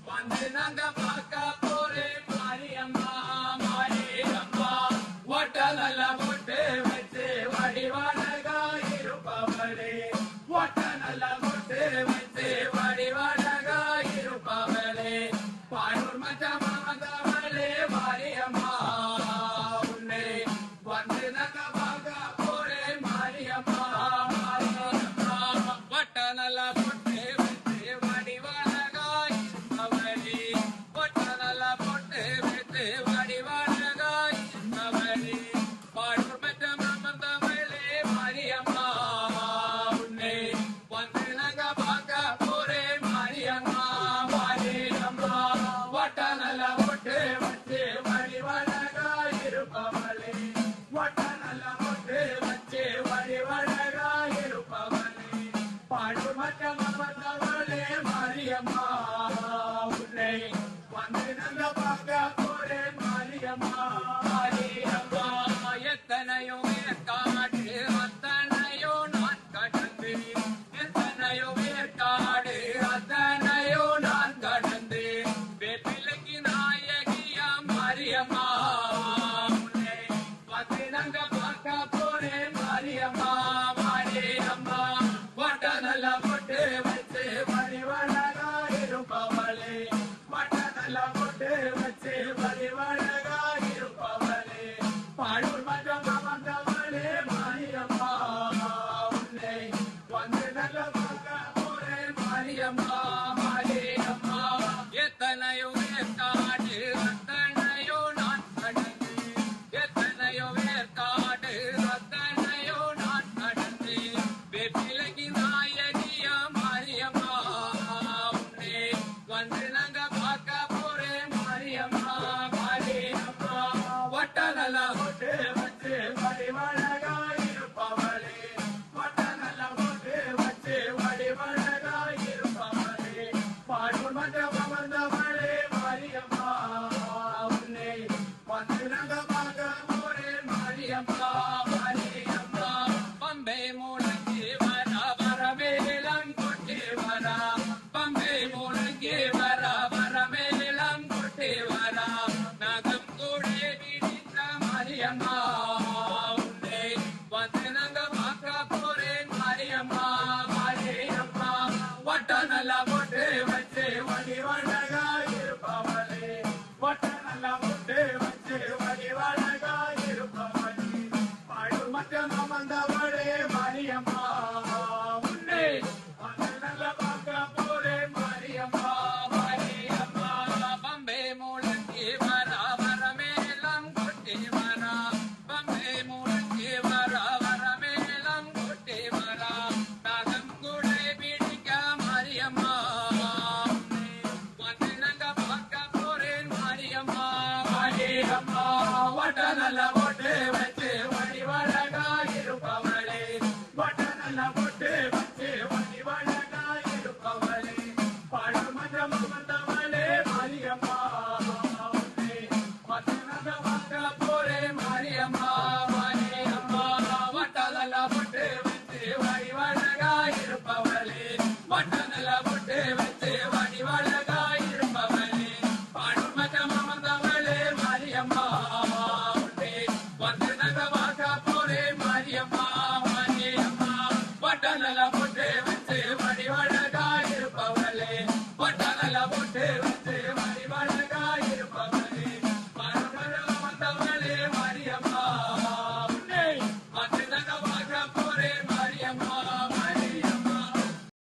வந்து நாங்க பார்க்க போறேன் மாரியம்மா மாரியம்மா ஒட்ட நல்ல பொட்டு வச்சு வடிவானகா இருப்பவளே ஒட்ட நல்ல பொட்டு வச்சு வடிவானகா இருப்பவளே பாடூர் மச்சம் வந்தவளே மாரியம்மா உன்னை வந்து நாங்க பார்க்க போறேன் மாரியம்மா மாரியம்மா ஒட்ட நல்ல பொட்டு வச்சு வடிவானகா இருப்பவளே ஒட்ட நல்ல பொட்டு வச்சு வடிவானகா இருப்பவளே பாடூர் மச்சம் வந்தவளே மாரியம்மா உன்னை வந்து நாங்க பார்க்க போறேன் மாரியம்மா மாரியம்மா ஒட்ட நல்ல பொட்டு வச்சு வடிவானகா இருப்பவளே ஒட்ட நல்ல பொட்டு வச்சு வடிவானகா இருப்பவளே பாடூர் மச்சம் வந்தவளே மாரியம்மா உன்னை வந்து நாங்க பார்க்க போறேன் மாரியம்மா மாரியம்மா எத்தனையோ வேற்காடு அத்தனையோ நான் கடந்து எத்தனையோ வேற்காடு அத்தனையோ நான் கடந்து வேப்பிலைக்கு நாயகியா மாரியம்மா உன்னை வந்து நாங்க பார்க்க போறேன் மாரியம்மா மாரியம்மா ஒட்ட நல்ல பொட்டு வச்சு வடிவழகா இருப்பவளே ஒட்ட நல்ல பொட்டு வச்சு வடிவழகா இருப்பவளே பாடூர் மச்சம் வந்தவளே மாரியம்மா உன்னை வந்து நல்ல பார்க்க போறேன் மாரியம்மா மாரியம்மா எத்தனையோ வேற்காடு அத்தனையோ நான் கடந்து எத்தனையோ வேற்காடு அத்தனையோ நான் கடந்து வெற்றிலைக்கு நாயகியா மாரியம்மா உன்னை வந்து நாங்க பார்க்க போறேன் மாரியம்மா மாரியம்மா ஒட்ட நல்ல பொட்டு வச்சு வடிவழகா இருப்பவளே ஒட்ட நல்ல பொட்டு வச்சு வடிவழகா இருப்பவளே பாடூர் மச்சம் வந்தவளே மாரியம்மா உன்னை வந்து நாங்க பார்க்க போறேன் மாரியம்மா மாரியம்மா பம்பை முழங்கி வர வரமேலம் கொட்டி வர பம்பை முழங்கி வர வரமேலம் கொட்டி வர நகம் கூட பிடித்த மாரியம்மா உன்னை வந்து நாங்க பார்க்க போறேன் மாரியம்மா மாரியம்மா ஒட்ட நல்ல பொட்டு வச்சு வடிவழகா இருப்பவளே ஒட்ட நல்ல பொட்டு வச்சு வடிவழகா இருப்பவளே பாடூர் மச்சம் வந்தவளே மாரியம்மா உன்னை வந்து நல்ல பார்க்க போறேன் மாரியம்மா மாரியம்மா பம்பை முழங்கி வர வரமேலம் கொட்டி வர பம்பை முழங்கி வர வரமேலம் கொட்டி வர நகம் கூட பிடிக்க மாரியம்மா உன்னை வந்து நாங்க பார்க்க போறேன் மாரியம்மா மாரியம்மா ஒட்ட நல்ல